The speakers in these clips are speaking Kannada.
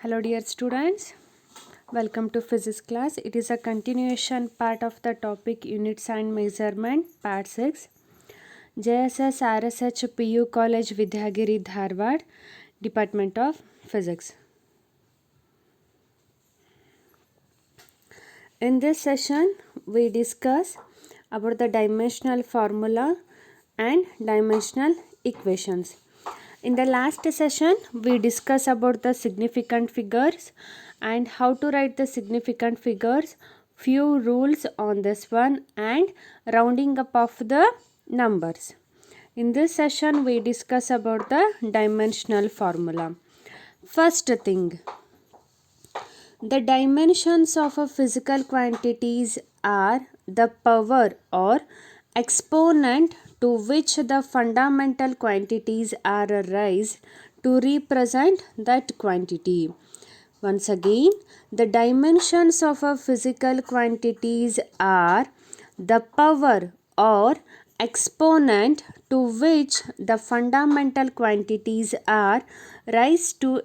Hello dear students, welcome to physics class. It is a continuation part of the topic units and measurement part 6. JSS RSH PU College Vidhyagiri Dharwad, Department of Physics. In this session we discuss about the dimensional formula and dimensional equations. In the last session, we discussed about the significant figures and how to write the significant figures, few rules on this one, and rounding up of the numbers. In this session, we discuss about the dimensional formula. First thing, the dimensions of a physical quantities are the power or exponent to which the fundamental quantities are raised to represent that quantity. Once again, the dimensions of a physical quantities are the power or exponent to which the fundamental quantities are raised to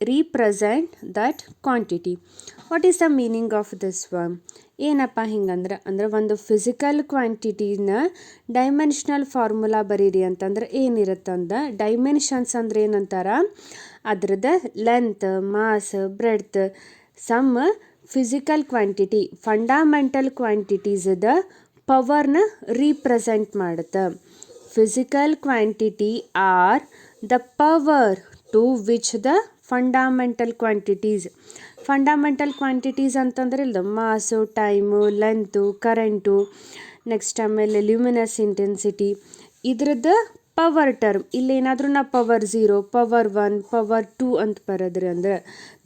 represent that quantity. What is the meaning of this one? ಏನಪ್ಪ ಹಿಂಗಂದ್ರೆ ಒಂದು ಫಿಸಿಕಲ್ ಕ್ವಾಂಟಿಟಿನ ಡೈಮೆನ್ಷನಲ್ ಫಾರ್ಮುಲಾ ಬರೀರಿ ಅಂತಂದ್ರೆ ಏನಿರುತ್ತಂದ ಡೈಮೆನ್ಷನ್ಸ್ ಅಂದ್ರೆ ಏನಂತಾರ ಅದ್ರದ್ದು length mass breadth some physical quantity fundamental ಕ್ವಾಂಟಿಟೀಸ್ದ ಪವರ್ನ ರೀಪ್ರೆಸೆಂಟ್ ಮಾಡುತ್ತೆ. Physical quantity are the power to which the fundamental quantities. Fundamental quantities ಅಂತಂದ್ರೆ ಇಲ್ಲ mass, time, length, current, next ಆಮೇಲೆ ಲ್ಯೂಮಿನಸ್ ಇಂಟೆನ್ಸಿಟಿ ಇದ್ರದ್ದು ಪವರ್ ಟರ್ಮ್. ಇಲ್ಲೇನಾದ್ರೂ ನಾ ಪವರ್ 0, ಪವರ್ 1, ಪವರ್ 2 ಅಂತ ಬರೋದ್ರಿ ಅಂದ್ರೆ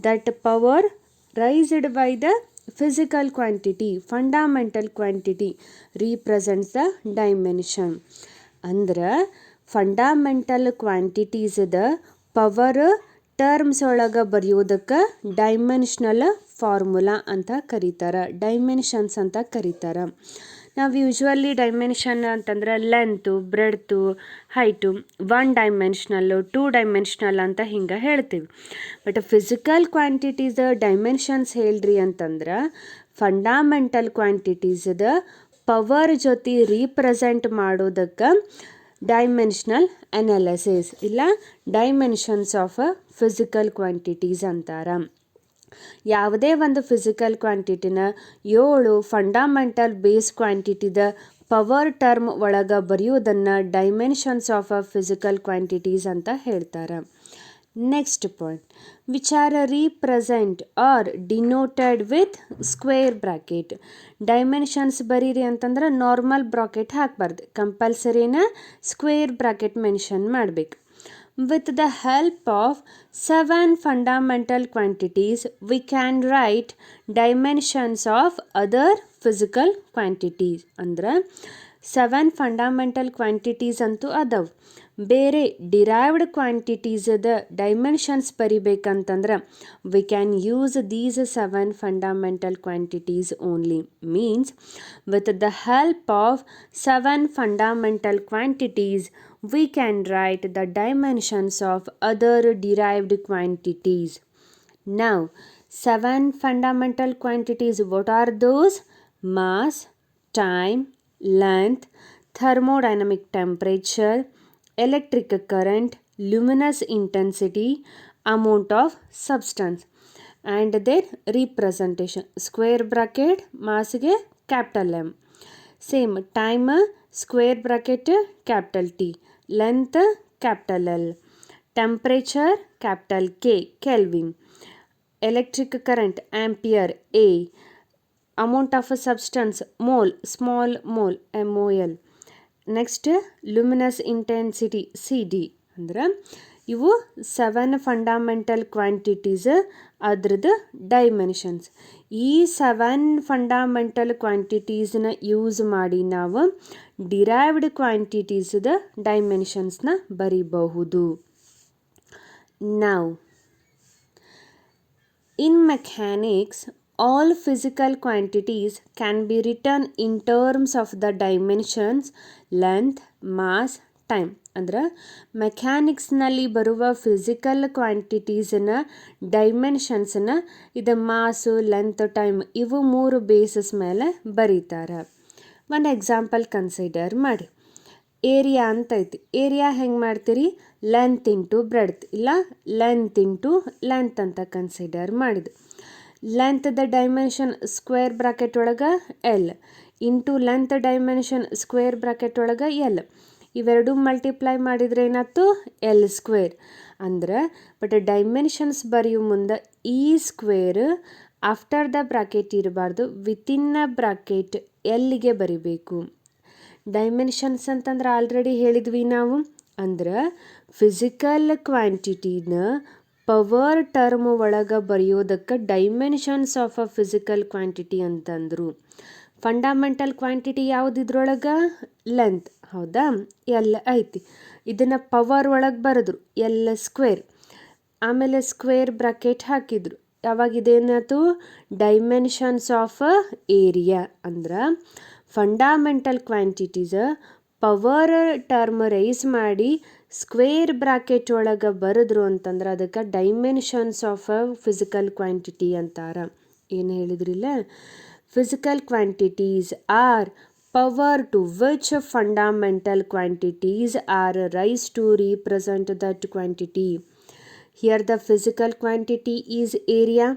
that power raised by the physical quantity, fundamental quantity represents the dimension. ಅಂದ್ರೆ ಫಂಡಮೆಂಟಲ್ ಕ್ವಾಂಟಿಟೀಸ್ದ ಪವರ್ ಟರ್ಮ್ಸ್ ಒಳಗೆ ಬರೆಯೋದಕ್ಕೆ ಡೈಮೆನ್ಷನಲ್ ಫಾರ್ಮುಲಾ ಅಂತ ಕರೀತಾರೆ, ಡೈಮೆನ್ಷನ್ಸ್ ಅಂತ ಕರೀತಾರೆ. ನಾವು ಯೂಶ್ವಲಿ ಡೈಮೆನ್ಷನ್ ಅಂತಂದ್ರೆ length, breadth, height 1 dimensional, 2 dimensional ಅಂತ ಹಿಂಗೆ ಹೇಳ್ತೀವಿ. ಬಟ್ ಫಿಸಿಕಲ್ ಕ್ವಾಂಟಿಟೀಸ್ ಡೈಮೆನ್ಷನ್ಸ್ ಹೇಳ್ರಿ ಅಂತಂದ್ರೆ ಫಂಡಮೆಂಟಲ್ ಕ್ವಾಂಟಿಟೀಸ್ದ ಪವರ್ ಜೊತೆ ರೀಪ್ರೆಸೆಂಟ್ ಮಾಡೋದಕ್ಕೆ ಡೈಮೆನ್ಷನಲ್ ಅನಾಲಿಸಿಸ್ ಇಲ್ಲ ಡೈಮೆನ್ಷನ್ಸ್ ಆಫ್ ಫಿಸಿಕಲ್ ಕ್ವಾಂಟಿಟೀಸ್ ಅಂತಾರ. ಯಾವುದೇ ಒಂದು ಫಿಸಿಕಲ್ ಕ್ವಾಂಟಿಟಿನ 7 ಫಂಡಮೆಂಟಲ್ ಬೇಸ್ ಕ್ವಾಂಟಿಟಿದ ಪವರ್ ಟರ್ಮ್ ಒಳಗೆ ಬರೆಯೋದನ್ನು ಡೈಮೆನ್ಷನ್ಸ್ ಆಫ್ ಫಿಸಿಕಲ್ ಕ್ವಾಂಟಿಟೀಸ್ ಅಂತ ಹೇಳ್ತಾರೆ. Next point, which are represent or denoted with square bracket. Dimensions ಬರೀರಿ ಅಂತಂದ್ರೆ ನಾರ್ಮಲ್ ಬ್ರಾಕೆಟ್ ಹಾಕಬಾರ್ದು, ಕಂಪಲ್ಸರಿನ ಸ್ಕ್ವೇರ್ ಬ್ರಾಕೆಟ್ ಮೆನ್ಷನ್ ಮಾಡಬೇಕು. With the help of 7 fundamental quantities, we can write dimensions of other physical quantities. ಅಂದ್ರೆ 7 ಫಂಡಮೆಂಟಲ್ ಕ್ವಾಂಟಿಟೀಸ್ ಅಂತೂ ಅದಾವೆ. ಬೇರೆ ಡಿರೈವ್ಡ್ ಕ್ವಾಂಟಿಟೀಸ್ದ ಡೈಮೆನ್ಷನ್ಸ್ ಬರಿಬೇಕಂತಂದ್ರೆ we can use these 7 fundamental quantities only. Means with the help of 7 fundamental quantities we can write the dimensions of other derived quantities. Now, 7 fundamental quantities, what are those? Mass, time, length, thermodynamic temperature, electric current, luminous intensity, amount of substance, and their representation. Square bracket, mass ಗೆ capital M. Same time, square bracket, capital T. Length, capital L. Temperature, capital K, Kelvin. Electric current, ampere, A. Amount of a substance, mole, small mole, MOL. Next, luminous intensity, CD. ಅಂದ್ರೆ ಇವು 7 ಫಂಡಮೆಂಟಲ್ ಕ್ವಾಂಟಿಟೀಸ್, ಅದ್ರದ್ದು ಡೈಮೆನ್ಷನ್ಸ್. ಈ 7 ಫಂಡಮೆಂಟಲ್ ಕ್ವಾಂಟಿಟೀಸ್ನ ಯೂಸ್ ಮಾಡಿ ನಾವು ಡಿರೈವ್ಡ್ ಕ್ವಾಂಟಿಟೀಸ್ದ ಡೈಮೆನ್ಷನ್ಸ್ನ ಬರಿಬಹುದು. ನಾವು ಇನ್ mechanics all physical quantities can be written in terms of the dimensions, length, mass, time. ಅಂದ್ರೆ ಮೆಕ್ಯಾನಿಕ್ಸ್ನಲ್ಲಿ ಬರುವ ಫಿಸಿಕಲ್ ಕ್ವಾಂಟಿಟೀಸನ್ನ ಡೈಮೆನ್ಷನ್ಸನ್ನ ಇದು ಮಾಸು, ಲೆಂತ್, ಟೈಮ್ ಇವು 3 ಬೇಸಸ್ ಮೇಲೆ ಬರೀತಾರೆ. ಒಂದು ಎಕ್ಸಾಂಪಲ್ ಕನ್ಸಿಡರ್ ಮಾಡಿ. ಏರಿಯಾ ಅಂತ ಐತಿ. ಏರಿಯಾ ಹೆಂಗೆ ಮಾಡ್ತೀರಿ? ಲೆಂತ್ ಇಂಟು ಬ್ರೆಡ್ತ್ ಇಲ್ಲ ಲೆಂತ್ ಇಂಟು ಲೆಂತ್ ಅಂತ ಕನ್ಸಿಡರ್ ಮಾಡಿದ್ದು. ಲೆಂತ್ದ ಡೈಮೆನ್ಷನ್ ಸ್ಕ್ವೇರ್ ಬ್ರಾಕೆಟ್ ಒಳಗೆ L into length dimension square bracket ಒಳಗೆ ಎಲ್, ಇವೆರಡು ಮಲ್ಟಿಪ್ಲೈ ಮಾಡಿದರೆ ಏನಾಯ್ತು? L square. ಅಂದ್ರೆ ಬಟ್ ಡೈಮೆನ್ಷನ್ಸ್ ಬರೆಯೋ ಮುಂದೆ ಈ ಸ್ಕ್ವೇರ್ ಆಫ್ಟರ್ ದ ಬ್ರಾಕೆಟ್ ಇರಬಾರ್ದು, ವಿತಿನ್ ದ ಬ್ರಾಕೆಟ್ ಎಲ್ಲಿಗೆ ಬರಿಬೇಕು. ಡೈಮೆನ್ಷನ್ಸ್ ಅಂತಂದ್ರೆ ಆಲ್ರೆಡಿ ಹೇಳಿದ್ವಿ ನಾವು, ಅಂದ್ರೆ ಫಿಸಿಕಲ್ ಕ್ವಾಂಟಿಟಿನ ಪವರ್ ಟರ್ಮ್ ಒಳಗೆ ಬರೆಯೋದಕ್ಕೆ dimensions of a physical quantity ಅಂತಂದರು. ಫಂಡಮೆಂಟಲ್ ಕ್ವಾಂಟಿಟಿ ಯಾವ್ದು ಇದ್ರೊಳಗೆ? ಲೆಂತ್, ಹೌದಾ? ಎಲ್ ಐತಿ. ಇದನ್ನು ಪವರ್ ಒಳಗೆ ಬರೆದ್ರು ಎಲ್ ಸ್ಕ್ವೇರ್, ಆಮೇಲೆ ಸ್ಕ್ವೇರ್ ಬ್ರಾಕೆಟ್ ಹಾಕಿದ್ರು. ಯಾವಾಗ ಇದೇನಾಯ್ತು? Dimensions of area. ಅಂದ್ರೆ fundamental quantities power term raise ಮಾಡಿ ಸ್ಕ್ವೇರ್ ಬ್ರಾಕೆಟ್ ಒಳಗೆ ಬರೆದ್ರು ಅಂತಂದ್ರೆ ಅದಕ್ಕೆ dimensions of a physical quantity ಅಂತಾರ. ಏನು ಹೇಳಿದ್ರಿಲ್ಲ? Physical quantities are power to which fundamental quantities are raise to represent that quantity. Here the physical quantity is area,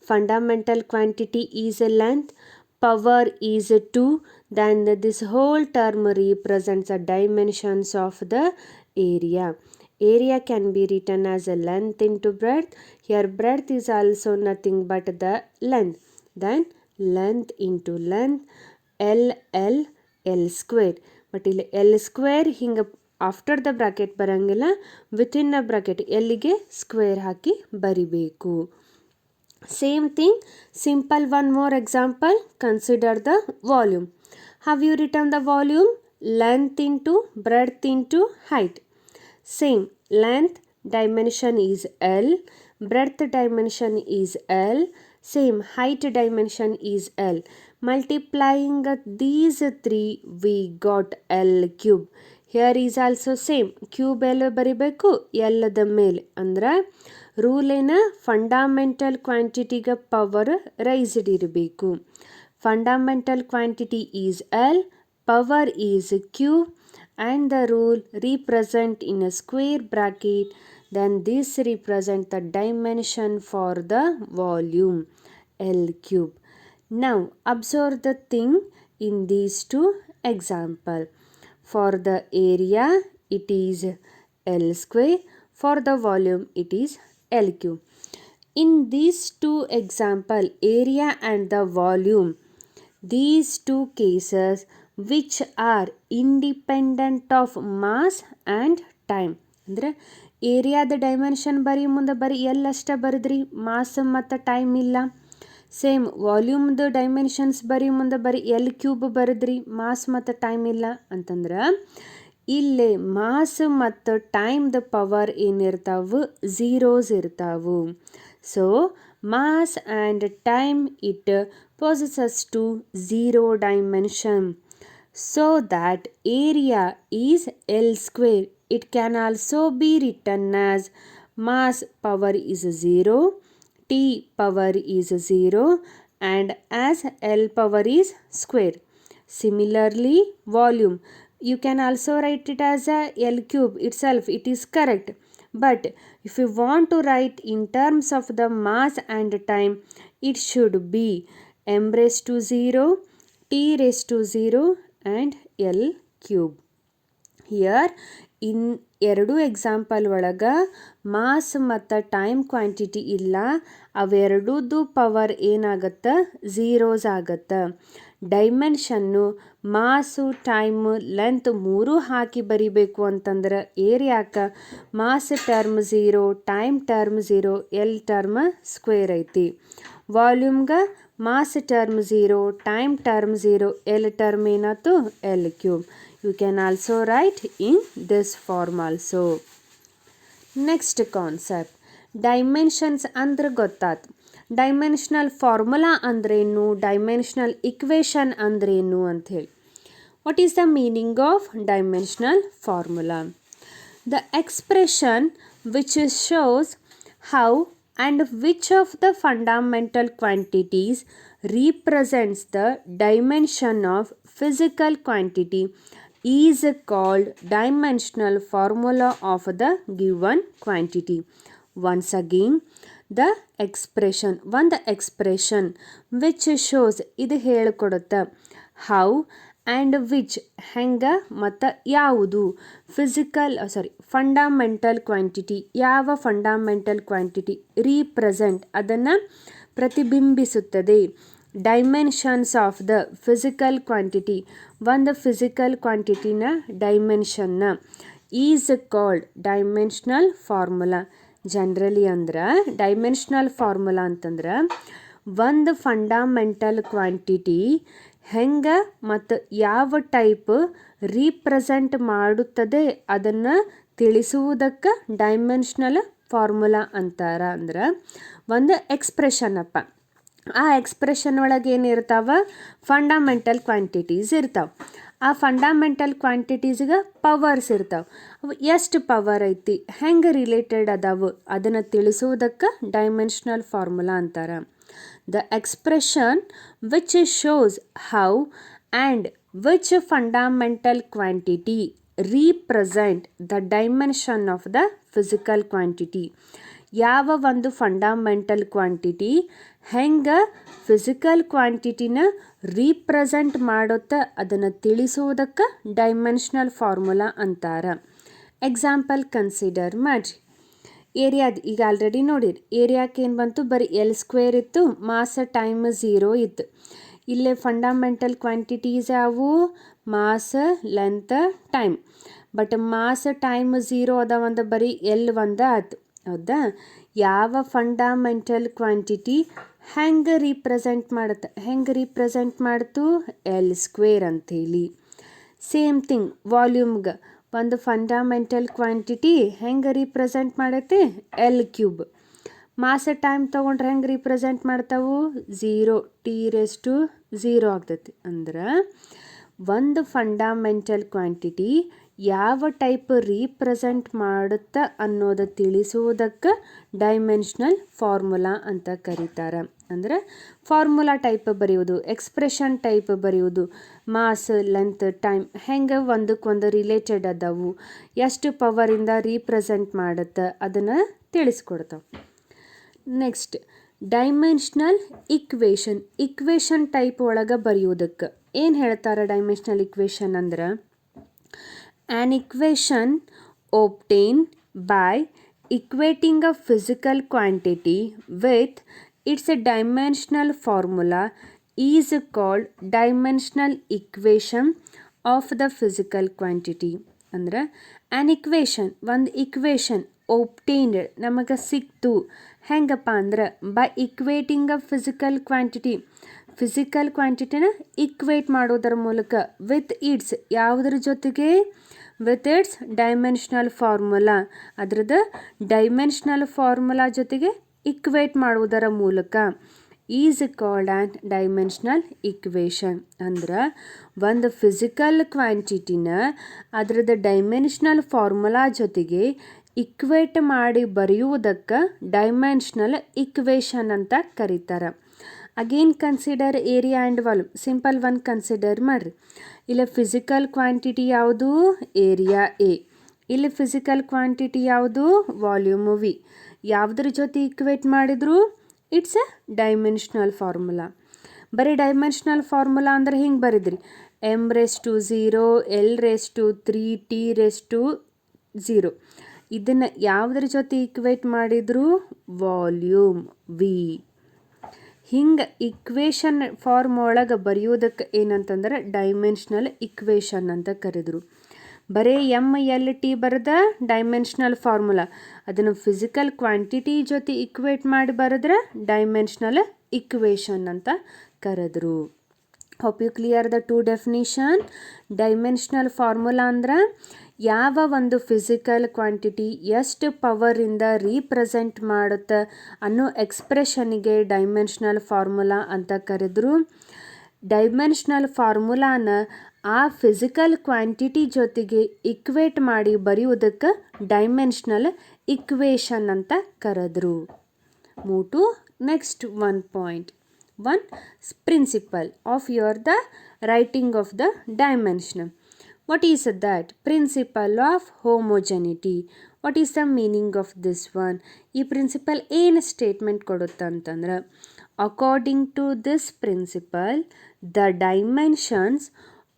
fundamental quantity is length, power is 2, then this whole term represents the dimensions of the area. Area can be written as a length into breadth. Here breadth is also nothing but the length. Then length into length, L square. But ಇಲ್ಲಿ L square ಹಿಂಗೆ ಆಫ್ಟರ್ ದ ಬ್ರಾಕೆಟ್ ಬರೋಂಗಿಲ್ಲ, ವಿತಿನ್ ದ ಬ್ರಾಕೆಟ್ ಎಲ್ಲಿಗೆ ಸ್ಕ್ವೇರ್ ಹಾಕಿ ಬರಿಬೇಕು. Same thing, simple one more example. Consider the volume. Have you return the volume? Length into breadth into height. Same, length dimension is L, breadth dimension is L, same height dimension is L. Multiplying these three we got L cube. Here is also same, cube ಎಲ್ಲ ಬರಿಬೇಕು ಎಲ್ಲದ ಮೇಲೆ. ಅಂದ್ರೆ ರೂಲ್ ಏನ? ಫಂಡಮೆಂಟಲ್ ಕ್ವಾಂಟಿಟಿಗೆ ಪವರ್ ರೈಸ್ಡ್ ಇರಬೇಕು. Fundamental quantity is L, power is cube, and the rule represent in a square bracket, then this represent the dimension for the volume, L cube. Now observe the thing in these two example. For the area it is L square, for the volume it is L cube. In these two example, area and the volume, these two cases which are independent of mass and time. ಅಂದರೆ ಏರಿಯಾದ ಡೈಮೆನ್ಷನ್ ಬರೀ ಮುಂದೆ ಬರೀ ಎಲ್ ಅಷ್ಟೇ ಬರೆದ್ರಿ, ಮಾಸ್ ಮತ್ತು ಟೈಮ್ ಇಲ್ಲ. ಸೇಮ್ ವಾಲ್ಯೂಮ್ದು ಡೈಮೆನ್ಷನ್ಸ್ ಬರೀ ಮುಂದೆ ಬರೀ ಎಲ್ ಕ್ಯೂಬ್ ಬರೆದ್ರಿ, ಮಾಸ್ ಮತ್ತು ಟೈಮ್ ಇಲ್ಲ ಅಂತಂದ್ರೆ ಇಲ್ಲೇ ಮಾಸ್ ಮತ್ತು ಟೈಮ್ದು ಪವರ್ ಏನಿರ್ತಾವು? ಝೀರೋಸ್ ಇರ್ತಾವು. So mass and time it possesses to zero dimension. So that area is L square. It can also be written as mass power is 0, T power is 0, and as L power is square. Similarly, volume, you can also write it as a L cube itself. It is correct. But if you want to write in terms of the mass and time, it should be m raised to 0, t raised to 0 and L cube. Here in ಎರಡು ಎಕ್ಸಾಂಪಲ್ ಒಳಗೆ ಮಾಸ್ ಮತ್ತು ಟೈಮ್ ಕ್ವಾಂಟಿಟಿ ಇಲ್ಲ, ಅವೆರಡೂದು ಪವರ್ ಏನಾಗತ್ತೆ? ಝೀರೋಸ್ ಆಗತ್ತೆ. ಡೈಮೆನ್ಷನ್ನು ಮಾಸು, ಟೈಮು, ಲೆಂತ್ ಮೂರೂ ಹಾಕಿ ಬರಿಬೇಕು ಅಂತಂದ್ರೆ ಏರಿಯಾಕ mass term 0, time term 0, L term square ಐತಿ. ವಾಲ್ಯೂಮ್ಗೆ mass term 0, time term 0, L term ಏನಾಯ್ತು? L cube. You can also write in this form also. Next concept, dimensions ಅಂದ್ರೆ ಗೊತ್ತಾತು. ಡೈಮೆನ್ಷನಲ್ ಫಾರ್ಮುಲಾ ಅಂದ್ರೇನು, ಡೈಮೆನ್ಷನಲ್ ಇಕ್ವೇಷನ್ ಅಂದ್ರೇನು ಅಂಥೇಳಿ. What is the meaning of dimensional formula? The expression which shows how and which of the fundamental quantities represents the dimension of physical quantity is called dimensional formula of the given quantity. Once again, the expression which shows ಇದು ಹೇಳಿಕೊಡುತ್ತೆ how and which ಹೆಂಗ ಮತ್ತು ಯಾವುದು ಫಂಡಮೆಂಟಲ್ ಕ್ವಾಂಟಿಟಿ ಯಾವ ಫಂಡಮೆಂಟಲ್ ಕ್ವಾಂಟಿಟಿ ರೀಪ್ರೆಸೆಂಟ್ ಅದನ್ನು ಪ್ರತಿಬಿಂಬಿಸುತ್ತದೆ. Dimensions of the physical quantity ಒಂದು ಫಿಸಿಕಲ್ ಕ್ವಾಂಟಿಟಿನ ಡೈಮೆನ್ಷನ್ನ is called dimensional formula. Generally ಅಂದ್ರೆ ಡೈಮೆನ್ಷನಲ್ ಫಾರ್ಮುಲಾ ಅಂತಂದ್ರೆ ಒಂದು ಫಂಡಮೆಂಟಲ್ ಕ್ವಾಂಟಿಟಿ ಹೆಂಗೆ ಮತ್ತು ಯಾವ ಟೈಪ್ ರೀಪ್ರೆಸೆಂಟ್ ಮಾಡುತ್ತದೆ ಅದನ್ನು ತಿಳಿಸುವುದಕ್ಕೆ ಡೈಮೆನ್ಷನಲ್ ಫಾರ್ಮುಲಾ ಅಂತಾರ. ಅಂದ್ರೆ ಒಂದು ಎಕ್ಸ್ಪ್ರೆಷನ್ ಅಪ್ಪ. ಆ ಎಕ್ಸ್ಪ್ರೆಷನ್ ಒಳಗೆ ಏನಿರ್ತಾವೆ ಫಂಡಮೆಂಟಲ್ ಕ್ವಾಂಟಿಟೀಸ್ ಇರ್ತಾವೆ. ಆ ಫಂಡಮೆಂಟಲ್ ಕ್ವಾಂಟಿಟೀಸ್ಗೆ ಪವರ್ಸ್ ಇರ್ತಾವೆ. ಅವು ಎಷ್ಟು ಪವರ್ ಐತಿ ಹೆಂಗೆ ರಿಲೇಟೆಡ್ ಅದಾವು ಅದನ್ನು ತಿಳಿಸುವುದಕ್ಕೆ ಡೈಮೆನ್ಷನಲ್ ಫಾರ್ಮುಲಾ ಅಂತಾರೆ. The expression which shows how and which fundamental quantity represent the dimension of the physical quantity ಯಾವ ಒಂದು ಫಂಡಮೆಂಟಲ್ ಕ್ವಾಂಟಿಟಿ ಹೆಂಗೆ ಫಿಸಿಕಲ್ ಕ್ವಾಂಟಿಟಿನ ರೀಪ್ರೆಸೆಂಟ್ ಮಾಡುತ್ತೆ ಅದನ್ನು ತಿಳಿಸುವುದಕ್ಕೆ ಡೈಮೆನ್ಷನಲ್ ಫಾರ್ಮುಲಾ ಅಂತಾರೆ. ಎಕ್ಸಾಂಪಲ್ ಕನ್ಸಿಡರ್ ಮಾಡಿರಿ. ಏರಿಯಾದ ಈಗ ಆಲ್ರೆಡಿ ನೋಡಿರಿ ಏರಿಯಾಕ್ಕೆ ಏನು ಬಂತು ಬರೀ L² ಇತ್ತು, ಮಾಸ್ ಟೈಮ್ 0 ಇತ್ತು. ಇಲ್ಲೇ ಫಂಡಮೆಂಟಲ್ ಕ್ವಾಂಟಿಟೀಸ್ ಯಾವು mass length time. But mass time 0 ಅದಾವಂದ್ರೆ ಬರೀ L ಒಂದೇ ಆಯ್ತು ಹೌದಾ. ಯಾವ ಫಂಡಮೆಂಟಲ್ ಕ್ವಾಂಟಿಟಿ ಹೆಂಗೆ ರೀಪ್ರೆಸೆಂಟ್ ಮಾಡ್ತು L² ಅಂಥೇಳಿ. ಸೇಮ್ ಥಿಂಗ್ ವಾಲ್ಯೂಮ್ಗೆ ಒಂದು ಫಂಡಮೆಂಟಲ್ ಕ್ವಾಂಟಿಟಿ ಹೆಂಗೆ ರೀಪ್ರೆಸೆಂಟ್ ಮಾಡೈತಿ L³ ಮಾಸ್ ಟೈಮ್ ತೊಗೊಂಡ್ರೆ ಹೆಂಗೆ ರೀಪ್ರೆಸೆಂಟ್ ಮಾಡ್ತಾವು 0 T⁻0 ಆಗ್ತೈತಿ. ಅಂದ್ರೆ ಒಂದು ಫಂಡಮೆಂಟಲ್ ಕ್ವಾಂಟಿಟಿ ಯಾವ ಟೈಪ್ ರೀಪ್ರೆಸೆಂಟ್ ಮಾಡುತ್ತೆ ಅನ್ನೋದು ತಿಳಿಸುವುದಕ್ಕೆ ಡೈಮೆನ್ಷನಲ್ ಫಾರ್ಮುಲಾ ಅಂತ ಕರೀತಾರೆ. ಅಂದರೆ ಫಾರ್ಮುಲಾ ಟೈಪ್ ಬರೆಯೋದು, ಎಕ್ಸ್ಪ್ರೆಷನ್ ಟೈಪ್ ಬರೆಯೋದು, ಮಾಸ್ ಲೆಂತ್ ಟೈಮ್ ಹೆಂಗೆ ಒಂದಕ್ಕೊಂದು ರಿಲೇಟೆಡ್ ಅದಾವು, ಎಷ್ಟು ಪವರಿಂದ ರೀಪ್ರೆಸೆಂಟ್ ಮಾಡುತ್ತೆ ಅದನ್ನು ತಿಳಿಸ್ಕೊಡ್ತಾವೆ. ನೆಕ್ಸ್ಟ್ ಡೈಮೆನ್ಷನಲ್ ಇಕ್ವೇಷನ್ ಟೈಪ್ ಒಳಗೆ ಬರೆಯೋದಕ್ಕೆ ಏನು ಹೇಳ್ತಾರೆ ಡೈಮೆನ್ಷನಲ್ ಇಕ್ವೇಷನ್ ಅಂದ್ರೆ an equation obtained by equating a physical quantity with its dimensional formula is called dimensional equation of the physical quantity. ಅಂದ್ರೆ an equation ಒಂದು ಇಕ್ವೇಷನ್ obtained ನಮಗೆ ಸಿಕ್ತು ಹೆಂಗಪ್ಪ ಅಂದ್ರೆ ಬೈ ಇಕ್ವೇಟಿಂಗ್ ಅ ಫಿಸಿಕಲ್ ಕ್ವಾಂಟಿಟಿನ ಇಕ್ವೇಟ್ ಮಾಡೋದರ ಮೂಲಕ ವಿತ್ ಇಟ್ಸ್ ಯಾವುದ್ರ ಜೊತೆಗೆ ವಿತ್ ಇಟ್ಸ್ ಡೈಮೆನ್ಷನಲ್ ಫಾರ್ಮುಲಾ ಅದ್ರದ್ದು ಡೈಮೆನ್ಷನಲ್ ಫಾರ್ಮುಲಾ ಜೊತೆಗೆ ಇಕ್ವೇಟ್ ಮಾಡುವುದರ ಮೂಲಕ is called an dimensional equation. ಅಂದ್ರೆ ಒಂದು ಫಿಸಿಕಲ್ ಕ್ವಾಂಟಿಟಿನ ಅದ್ರದ್ದು ಡೈಮೆನ್ಷನಲ್ ಫಾರ್ಮುಲಾ ಜೊತೆಗೆ ಇಕ್ವೇಟ್ ಮಾಡಿ ಬರೆಯುವುದಕ್ಕೆ ಡೈಮೆನ್ಷನಲ್ ಇಕ್ವೇಷನ್ ಅಂತ ಕರೀತಾರೆ. Again consider area and volume. Simple one consider ಮಾಡಿರಿ. ಇಲ್ಲಿ ಫಿಸಿಕಲ್ ಕ್ವಾಂಟಿಟಿ ಯಾವುದು ಏರಿಯಾ ಎ, ಇಲ್ಲಿ ಫಿಸಿಕಲ್ ಕ್ವಾಂಟಿಟಿ ಯಾವುದು ವಾಲ್ಯೂಮ್ ವಿ. ಯಾವುದ್ರ ಜೊತೆ ಇಕ್ವೇಟ್ ಮಾಡಿದ್ರು ಇಟ್ಸ್ ಎ ಡೈಮೆನ್ಷನಲ್ ಫಾರ್ಮುಲಾ. ಬರೀ ಡೈಮೆನ್ಷನಲ್ ಫಾರ್ಮುಲಾ ಅಂದ್ರೆ ಹಿಂಗೆ ಬರಿದ್ರಿ m⁻0 L⁻3 T⁻0. ಇದನ್ನು ಯಾವುದ್ರ ಜೊತೆ ಇಕ್ವೇಟ್ ಮಾಡಿದ್ರು ವಾಲ್ಯೂಮ್ ವಿ. ಹಿಂಗೆ ಇಕ್ವೇಷನ್ ಫಾರ್ಮ್ ಒಳಗೆ ಬರೆಯೋದಕ್ಕೆ ಏನಂತಂದ್ರೆ ಡೈಮೆನ್ಷನಲ್ ಇಕ್ವೇಷನ್ ಅಂತ ಕರೆದ್ರು. ಬರೀ MLT ಬರೆದ ಡೈಮೆನ್ಷನಲ್ ಫಾರ್ಮುಲಾ ಅದನ್ನು ಫಿಸಿಕಲ್ ಕ್ವಾಂಟಿಟಿ ಜೊತೆ ಇಕ್ವೇಟ್ ಮಾಡಿ ಬರೆದ್ರೆ ಡೈಮೆನ್ಷನಲ್ ಇಕ್ವೇಷನ್ ಅಂತ ಕರೆದ್ರು. Hope you clear the two definition. Dimensional formula ಅಂದ್ರೆ ಯಾವ ಒಂದು ಫಿಸಿಕಲ್ ಕ್ವಾಂಟಿಟಿ ಎಷ್ಟು ಪವರಿಂದ ರೀಪ್ರೆಸೆಂಟ್ ಮಾಡುತ್ತೆ ಅನ್ನೋ ಎಕ್ಸ್ಪ್ರೆಷನ್ನಿಗೆ ಡೈಮೆನ್ಷನಲ್ ಫಾರ್ಮುಲಾ ಅಂತ ಕರೆದ್ರು. ಡೈಮೆನ್ಷನಲ್ ಫಾರ್ಮುಲಾನ ಆ ಫಿಸಿಕಲ್ ಕ್ವಾಂಟಿಟಿ ಜೊತೆಗೆ ಇಕ್ವೇಟ್ ಮಾಡಿ ಬರೆಯುವುದಕ್ಕೆ ಡೈಮೆನ್ಷನಲ್ ಇಕ್ವೇಷನ್ ಅಂತ ಕರೆದ್ರು. Move to next one point. one principle of the writing of the dimension. What is that? Principle of homogeneity. What is the meaning of this one? ಈ ಪ್ರಿನ್ಸಿಪಲ್ ಏನು statement ಕೊಡುತ್ತಂತಂದ್ರೆ, according to this principle the dimensions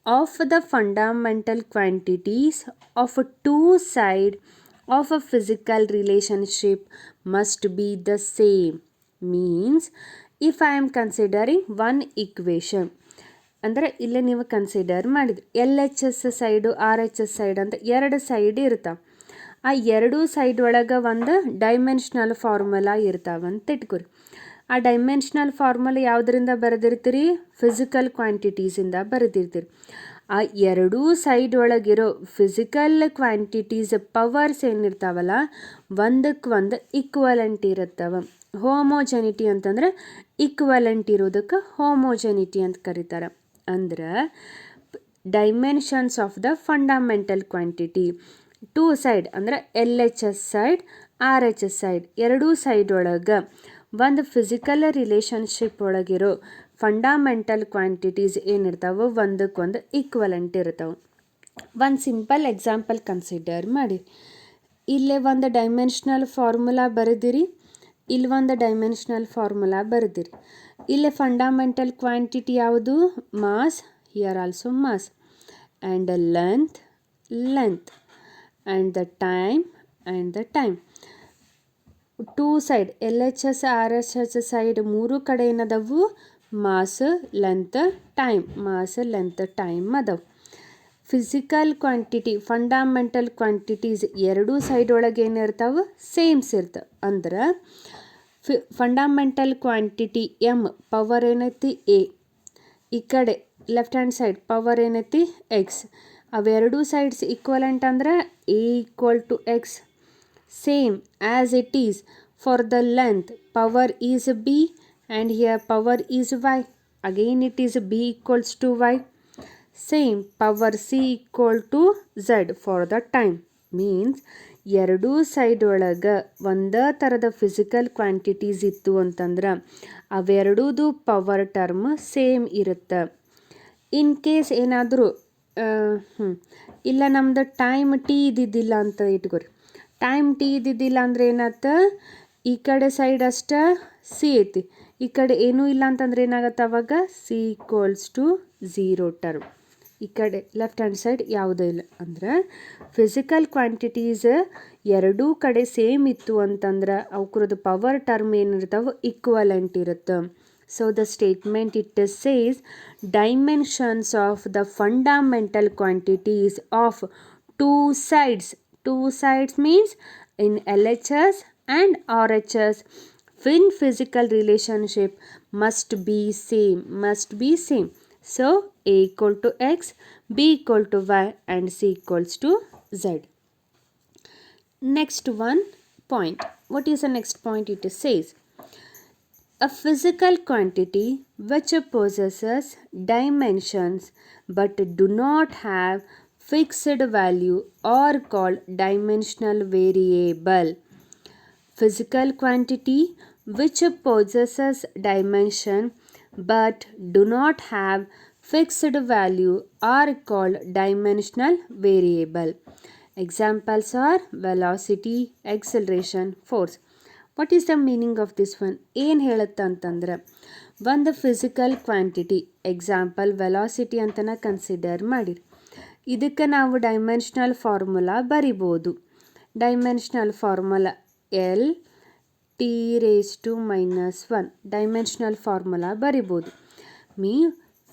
of the fundamental quantities of two sides of a physical relationship must be the same. Means if I am considering one equation, ಅಂದರೆ ಇಲ್ಲೇ ನೀವು ಕನ್ಸಿಡರ್ ಮಾಡಿದ್ರಿ L H S side R H S side ಅಂತ ಎರಡು ಸೈಡ್ ಇರ್ತಾವೆ. ಆ ಎರಡೂ ಸೈಡ್ ಒಳಗೆ ಒಂದು ಡೈಮೆನ್ಷನಲ್ ಫಾರ್ಮುಲಾ ಇರ್ತಾವಂತ ಇಟ್ಕೊರಿ. ಆ ಡೈಮೆನ್ಷನಲ್ ಫಾರ್ಮುಲಾ ಯಾವುದರಿಂದ ಬರೆದಿರ್ತೀರಿ? ಫಿಸಿಕಲ್ ಕ್ವಾಂಟಿಟೀಸಿಂದ ಬರೆದಿರ್ತೀರಿ. ಆ ಎರಡೂ ಸೈಡ್ ಒಳಗಿರೋ ಫಿಸಿಕಲ್ ಕ್ವಾಂಟಿಟೀಸ್ ಪವರ್ಸ್ ಏನಿರ್ತಾವಲ್ಲ ಒಂದಕ್ಕೆ ಈಕ್ವಲೆಂಟ್ ಇರುತ್ತವೆ. ಹೋಮೋಜೆನಿಟಿ ಅಂತಂದ್ರೆ ಈಕ್ವಲೆಂಟ್ ಇರೋದಕ್ಕೆ ಹೋಮೋಜೆನಿಟಿ ಅಂತ ಕರೀತಾರೆ. ಅಂದ್ರೆ dimensions of the fundamental quantity two side ಅಂದರೆ L H S side R H S side ಎರಡೂ ಸೈಡ್ ಒಳಗೆ ಒಂದು ಫಿಸಿಕಲ್ ರಿಲೇಷನ್ಶಿಪ್ ಒಳಗಿರೋ ಫಂಡಮೆಂಟಲ್ ಕ್ವಾಂಟಿಟೀಸ್ ಏನಿರ್ತಾವೆ ಒಂದಕ್ಕೊಂದು ಈಕ್ವಲೆಂಟ್ ಇರ್ತಾವೆ. ಒಂದು ಸಿಂಪಲ್ ಎಕ್ಸಾಂಪಲ್ ಕನ್ಸಿಡರ್ ಮಾಡಿ. ಇಲ್ಲೇ ಒಂದು ಡೈಮೆನ್ಷನಲ್ ಫಾರ್ಮುಲಾ ಬರೆದಿರಿ, ಇಲ್ಲಿ ಒಂದು ಡೈಮೆನ್ಷನಲ್ ಫಾರ್ಮುಲಾ ಬರೆದಿರಿ. ಇಲ್ಲೇ ಫಂಡಮೆಂಟಲ್ ಕ್ವಾಂಟಿಟಿ ಯಾವುದು? Mass. Here also mass. And the length and the time. Two side L H S R H S side ಮೂರು ಕಡೆ ಏನದವು? ಮಾಸ್ ಲೆಂತ್ ಟೈಮ್ ಅದಾವೆ. ಫಿಸಿಕಲ್ ಕ್ವಾಂಟಿಟಿ ಫಂಡಮೆಂಟಲ್ ಕ್ವಾಂಟಿಟೀಸ್ ಎರಡೂ ಸೈಡ್ ಒಳಗೆ ಏನಿರ್ತಾವೆ? ಸೇಮ್ಸ್ ಇರ್ತವೆ. ಅಂದ್ರೆ ಫಂಡಮೆಂಟಲ್ ಕ್ವಾಂಟಿಟಿ ಎಮ್ ಪವರ್ ಏನೈತಿ? ಎ. ಈ ಕಡೆ ಲೆಫ್ಟ್ ಹ್ಯಾಂಡ್ ಸೈಡ್ ಪವರ್ ಏನೈತಿ? ಎಕ್ಸ್. ಅವೆರಡೂ ಸೈಡ್ಸ್ ಈಕ್ವಲೆಂಟ್ ಅಂದ್ರೆ A equal to X. Same as it is for the length power is B and here power is Y. Again it is B equals to Y. Same power C equal to Z for the time. Means ಎರಡೂ ಸೈಡ್ ಒಳಗೆ ಒಂದೇ ಥರದ ಫಿಸಿಕಲ್ ಕ್ವಾಂಟಿಟೀಸ್ ಇತ್ತು ಅಂತಂದ್ರೆ ಅವೆರಡೂದು ಪವರ್ ಟರ್ಮ್ ಸೇಮ್ ಇರುತ್ತೆ. ಇನ್ ಕೇಸ್ ಏನಾದರೂ ಇಲ್ಲ ನಮ್ದು ಟೈಮ್ ಟಿ ಇದ್ದಿದ್ದಿಲ್ಲ ಅಂತ ಇಟ್ಕೊರಿ. ಟೈಮ್ ಟಿ ಇದ್ದಿದ್ದಿಲ್ಲ ಅಂದರೆ ಏನಾಗ್ತ? ಈ ಕಡೆ ಸೈಡ್ ಅಷ್ಟೇ ಸಿ ಐತಿ, ಈ ಕಡೆ ಏನೂ ಇಲ್ಲ ಅಂತಂದ್ರೆ ಏನಾಗತ್ತೆ? ಅವಾಗ C equals to zero term. ಈ ಕಡೆ ಲೆಫ್ಟ್ ಹ್ಯಾಂಡ್ ಸೈಡ್ ಯಾವುದೂ ಇಲ್ಲ. ಅಂದ್ರೆ ಫಿಸಿಕಲ್ ಕ್ವಾಂಟಿಟೀಸ್ ಎರಡೂ ಕಡೆ ಸೇಮ್ ಇತ್ತು ಅಂತಂದ್ರೆ ಅವ್ರದ್ದು ಪವರ್ ಟರ್ಮ್ ಏನಿರ್ತಾವೆ ಈಕ್ವಲೆಂಟ್ ಇರುತ್ತೆ. So the statement it says dimensions of the fundamental quantities of two sides. Two sides means in L H S and R H S in physical relationship must be same. So a equal to x, b equal to y and c equals to z. Next one point. What is the next point? It says a physical quantity which possesses dimensions but do not have fixed value are called dimensional variable. Physical quantity which possesses dimension but do not have fixed value are called dimensional variable. Examples are velocity, acceleration, force. What is the meaning of this one? ಏನು ಹೇಳುತ್ತೆ ಅಂತಂದ್ರೆ ಒಂದು ಫಿಸಿಕಲ್ ಕ್ವಾಂಟಿಟಿ ಎಕ್ಸಾಂಪಲ್ ವೆಲಾಸಿಟಿ ಅಂತನ ಕನ್ಸಿಡರ್ ಮಾಡಿರಿ. ಇದಕ್ಕೆ ನಾವು ಡೈಮೆನ್ಷನಲ್ ಫಾರ್ಮುಲಾ ಬರಿಬೋದು. Dimensional formula L T raise to -1 dimensional formula ಬರಿಬೋದು.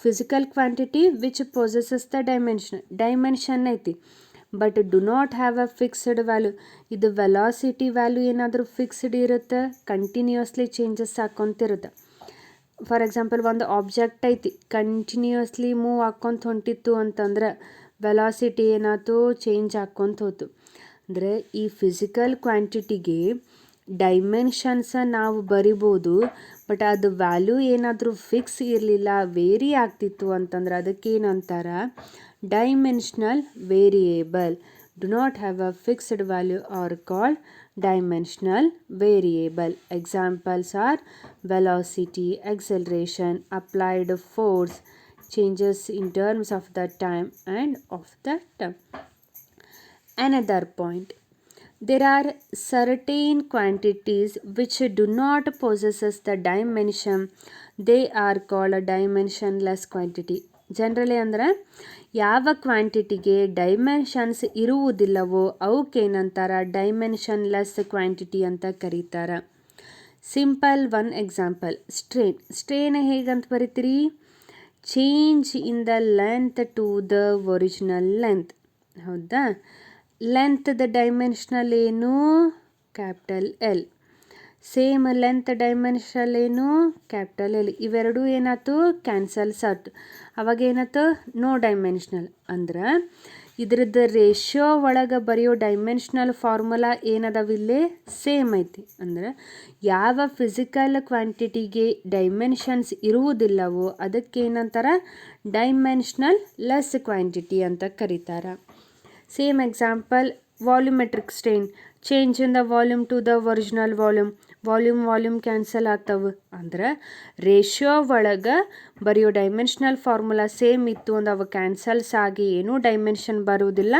Physical quantity which possesses the dimension ಐತಿ but do not have a fixed value. ಇದು ವೆಲಾಸಿಟಿ ವ್ಯಾಲ್ಯೂ ಏನಾದರೂ ಫಿಕ್ಸ್ಡ್ ಇರುತ್ತೆ, ಕಂಟಿನ್ಯೂಸ್ಲಿ ಚೇಂಜಸ್ ಹಾಕ್ಕೊಂತಿರುತ್ತೆ. ಫಾರ್ ಎಕ್ಸಾಂಪಲ್ ಒಂದು ಆಬ್ಜೆಕ್ಟ್ ಐತಿ ಕಂಟಿನ್ಯೂಸ್ಲಿ ಮೂವ್ ಹಾಕ್ಕೊಂತ ಹೊಂಟಿತ್ತು ಅಂತಂದ್ರೆ ವೆಲಾಸಿಟಿ ಏನಾಯ್ತು? ಚೇಂಜ್ ಹಾಕ್ಕೊಂತ ಹೋತು. ಅಂದರೆ ಈ ಫಿಸಿಕಲ್ ಕ್ವಾಂಟಿಟಿಗೆ ಡೈಮೆನ್ಷನ್ಸ ನಾವು ಬರಿಬೋದು, ಬಟ್ ಅದು ವ್ಯಾಲ್ಯೂ ಏನಾದರೂ ಫಿಕ್ಸ್ ಇರಲಿಲ್ಲ, ವೇರಿ ಆಗ್ತಿತ್ತು ಅಂತಂದ್ರೆ ಅದಕ್ಕೇನಂತಾರ dimensional variable. Do not have a fixed value are called dimensional variable. Examples are velocity, acceleration, applied force, changes in terms of the time and of the term. Another point, there are certain quantities which do not possess the dimension. They are called dimensionless quantity. Generally ಅಂದ್ರೆ ಯಾವ ಕ್ವಾಂಟಿಟಿಗೆ ಡೈಮೆನ್ಷನ್ಸ್ ಇರುವುದಿಲ್ಲವೋ ಅವಕ್ಕೇನಂತಾರ ಡೈಮೆನ್ಷನ್ಲೆಸ್ ಕ್ವಾಂಟಿಟಿ ಅಂತ ಕರೀತಾರೆ. ಸಿಂಪಲ್ ಒನ್ ಎಕ್ಸಾಂಪಲ್, ಸ್ಟ್ರೇನ್ ಹೇಗಂತ ಬರೀತೀರಿ? Change in the length to the original length. ಹೌದಾ? ಲೆಂತ್ದ ಡೈಮೆನ್ಷನಲ್ ಏನು? Capital L. Same length dimensional ಏನು? Capital L. ಇವೆರಡೂ ಏನಾಯ್ತು? ಕ್ಯಾನ್ಸಲ್ಸ್ ಆಯ್ತು. ಅವಾಗ ಏನಾಯ್ತು? No dimensional. ಅಂದ್ರೆ ಇದ್ರದ್ದು ರೇಷಿಯೋ ಒಳಗೆ ಬರೆಯೋ ಡೈಮೆನ್ಷನಲ್ ಫಾರ್ಮುಲಾ ಏನದವಿಲ್ಲೇ ಸೇಮ್ ಐತಿ. ಅಂದ್ರೆ ಯಾವ ಫಿಸಿಕಲ್ ಕ್ವಾಂಟಿಟಿಗೆ ಡೈಮೆನ್ಷನ್ಸ್ ಇರುವುದಿಲ್ಲವೋ ಅದಕ್ಕೇನಂತಾರ ಡೈಮೆನ್ಷನಲ್ ಲೆಸ್ ಕ್ವಾಂಟಿಟಿ ಅಂತ ಕರೀತಾರೆ. Same example, volumetric strain, change in the volume to the original volume. Volume cancel ಆಗ್ತವೆ. ಅಂದ್ರೆ ರೇಷಿಯೋ ಒಳಗೆ ಬರೆಯೋ ಡೈಮೆನ್ಷನಲ್ ಫಾರ್ಮುಲಾ ಸೇಮ್ ಇತ್ತು ಅಂದ್ರೆ ಅವು ಕ್ಯಾನ್ಸಲ್ಸ್ ಆಗಿ ಏನೂ ಡೈಮೆನ್ಷನ್ ಬರುವುದಿಲ್ಲ.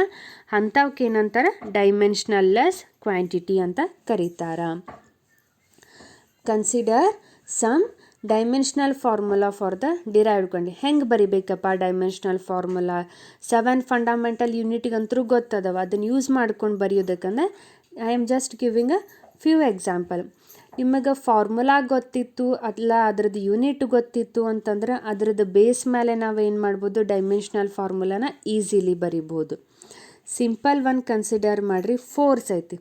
ಅಂಥವಕ್ಕೆ ಏನಂತಾರೆ? ಡೈಮೆನ್ಷನಲ್ ಲೆಸ್ ಕ್ವಾಂಟಿಟಿ ಅಂತ ಕರೀತಾರೆ. Consider some dimensional formula for the derived quantity. ಹೆಂಗೆ ಬರಿಬೇಕಪ್ಪ ಡೈಮೆನ್ಷನಲ್ ಫಾರ್ಮುಲಾ? 7 ಫಂಡಮೆಂಟಲ್ ಯೂನಿಟ್ಗಂತೂ ಗೊತ್ತದವ, ಅದನ್ನು ಯೂಸ್ ಮಾಡ್ಕೊಂಡು ಬರೆಯೋದಕ್ಕಂದ್ರೆ I am just giving a few example. ನಿಮಗೆ ಫಾರ್ಮುಲಾ ಗೊತ್ತಿತ್ತು ಅಲ್ಲ ಅದ್ರದ್ದು ಯೂನಿಟ್ ಗೊತ್ತಿತ್ತು ಅಂತಂದ್ರೆ ಅದ್ರದ್ದು ಬೇಸ್ ಮೇಲೆ ನಾವು ಏನು ಮಾಡ್ಬೋದು? ಡೈಮೆನ್ಷನಲ್ ಫಾರ್ಮುಲಾನ ಈಸಿಲಿ ಬರಿಬೋದು. ಸಿಂಪಲ್ ಒನ್ ಕನ್ಸಿಡರ್ ಮಾಡಿರಿ, ಫೋರ್ಸ್ ಐತಿ.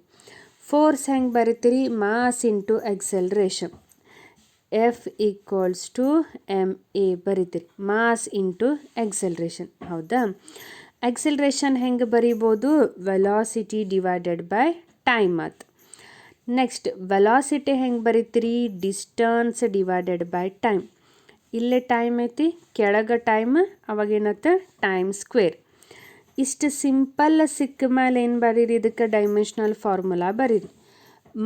ಫೋರ್ಸ್ ಹೆಂಗೆ ಬರಿತೀರಿ? Mass into acceleration. F equals to M A ಬರಿತೀರಿ. Mass into acceleration. ಹೌದಾ? ಎಕ್ಸೆಲರೇಷನ್ ಹೆಂಗೆ ಬರಿಬೋದು? ವೆಲಾಸಿಟಿ ಡಿವೈಡೆಡ್ ಬೈ ಟೈಮ್ ಆಯ್ತು. ನೆಕ್ಸ್ಟ್ ವೆಲಾಸಿಟಿ ಹೆಂಗೆ ಬರಿತೀರಿ? Distance divided by time. ಇಲ್ಲೇ ಟೈಮ್ ಐತಿ, ಕೆಳಗೆ ಟೈಮ್, ಅವಾಗೇನತ್ತ ಟೈಮ್ ಸ್ಕ್ವೇರ್. ಇಷ್ಟು ಸಿಂಪಲ್ ಸಿಕ್ಕ ಮೇಲೆ ಏನು ಬರೀರಿ? ಇದಕ್ಕೆ ಡೈಮೆನ್ಷನಲ್ ಫಾರ್ಮುಲಾ ಬರೀರಿ.